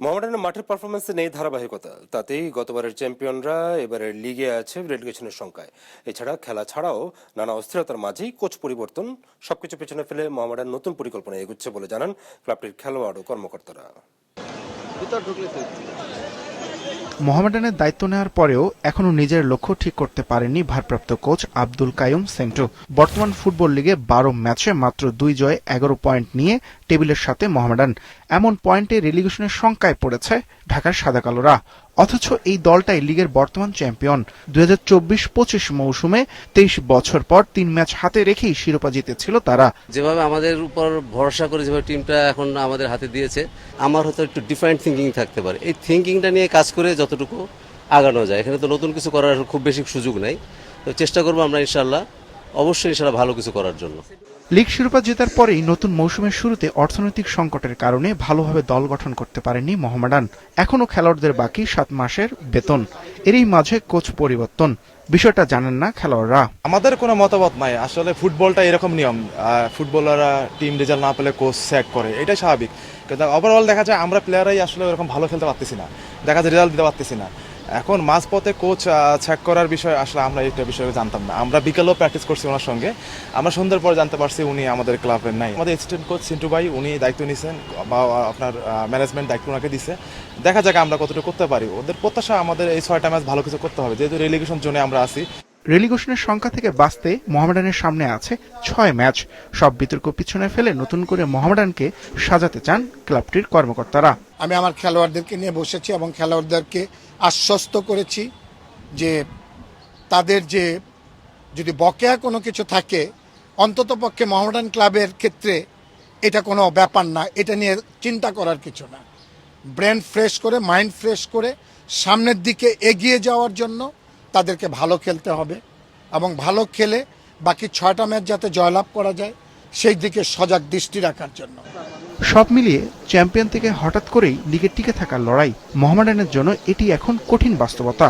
মোহামেডানের মাঠের পারফরমেন্সে নেই ধারাবাহিকতা, তাতেই গতবারের চ্যাম্পিয়নরা এবারের লিগে আছে রেলিগেশনের সংখ্যায়। এছাড়া খেলা ছাড়াও নানা অস্থিরতার মাঝেই কোচ পরিবর্তন সবকিছু পেছনে ফেলে মোহামেডান নতুন পরিকল্পনা এগুচ্ছে বলে জানান ক্লাবটির খেলোয়াড় ও কর্মকর্তারা। মোহামেডানের দায়িত্ব নেওয়ার পরেও এখনো নিজের লক্ষ্য ঠিক করতে পারেননি ভারপ্রাপ্ত কোচ আব্দুল কাইয়ুম সেন্টু। বর্তমান ফুটবল লিগে 12 ম্যাচে মাত্র 2 জয়ে 11 পয়েন্ট নিয়ে টেবিলের সাথে মোহামেডান। এমন পয়েন্টে রেলিগেশনের শঙ্কায় পড়েছে ঢাকার সাদা কালোরা। অথচ এই দলটাই লিগের বর্তমান চ্যাম্পিয়ন। 2024-25 মৌসুমে 23 বছর পর 3 ম্যাচ হাতে রেখেই শিরোপা জিতেছিল তারা। যেভাবে আমাদের উপর ভরসা করে যেভাবে টিমটা এখন আমাদের হাতে দিয়েছে, আমার হয়তো একটু ডিফারেন্ট থিঙ্কিং থাকতে পারে। এই থিঙ্কিংটা নিয়ে কাজ করে যতটুকু আগানো যায়, এখানে তো নতুন কিছু করার খুব বেশি সুযোগ নাই। তো চেষ্টা করবো আমরা অবশ্যই ইনশাল্লাহ ভালো কিছু করার জন্য। লিগ শিরোপা জেতার পরেই নতুন মৌসুমের শুরুতে অর্থনৈতিক সংকটের কারণে ভালোভাবে দল গঠন করতে পারেনি মোহামেডান। এখনো খেলোয়াড়দের বাকি 7 মাসের বেতন। এরই মাঝে কোচ পরিবর্তন, বিষয়টা জানেন না খেলোয়াড়রা। আমাদের কোনো মতামত নাই, আসলে ফুটবলটা এরকম নিয়ম। ফুটবলাররা টিম রেজাল্ট না পেলে কোচ স্যাক করে, এটাই স্বাভাবিক। কিন্তু ওভারঅল দেখা যায় আমরা প্লেয়াররাই আসলে এরকম ভালো খেলতে পারতেছি না, দেখা যায় রেজাল্ট দিতে পারতেছি না। এখন মাঝপথে কোচ ছ্যাক করার বিষয় আসলে আমরা এটা বিষয়ে জানতাম না। আমরা বিকেলেও প্র্যাকটিস করছি ওনার সঙ্গে, আমরা সন্ধ্যার পর জানতে পারছি উনি আমাদের ক্লাবের নাই। আমাদের অ্যাসিস্ট্যান্ট কোচ সিন্টু ভাই উনি দায়িত্ব নিয়েছেন বা আপনার ম্যানেজমেন্ট দায়িত্ব ওনাকে দিছে। দেখা যাক আমরা কতটুকু করতে পারি। ওদের প্রত্যাশা আমাদের এই 6টা ম্যাচ ভালো কিছু করতে হবে, যেহেতু রেলিগেশন জোনে আমরা আছি। রেলিগেশনের সংখ্যা থেকে বাঁচতে মোহামেডানের সামনে আছে 6 ম্যাচ। সব বিতর্ক পিছনে ফেলে নতুন করে মোহামেডানকে সাজাতে চান ক্লাবটির কর্মকর্তারা। আমি আমার খেলোয়াড়দেরকে নিয়ে বসেছি এবং খেলোয়াড়দেরকে আশ্বস্ত করেছি যে তাদের যে যদি বকেয়া কোনো কিছু থাকে, অন্তত পক্ষে মোহামেডান ক্লাবের ক্ষেত্রে এটা কোনো ব্যাপার না, এটা নিয়ে চিন্তা করার কিছু না। ব্রেন ফ্রেশ করে, মাইন্ড ফ্রেশ করে সামনের দিকে এগিয়ে যাওয়ার জন্য তাদেরকে ভালো খেলতে হবে এবং ভালো খেলে বাকি 6টা ম্যাচ যাতে জয়লাভ করা যায় সেই দিকে সজাগ দৃষ্টি রাখার জন্য। সব মিলিয়ে চ্যাম্পিয়ন থেকে হঠাৎ করেই লিগে টিকে থাকার লড়াই। মোহামেডানের জন্য এটি এখন কঠিন বাস্তবতা।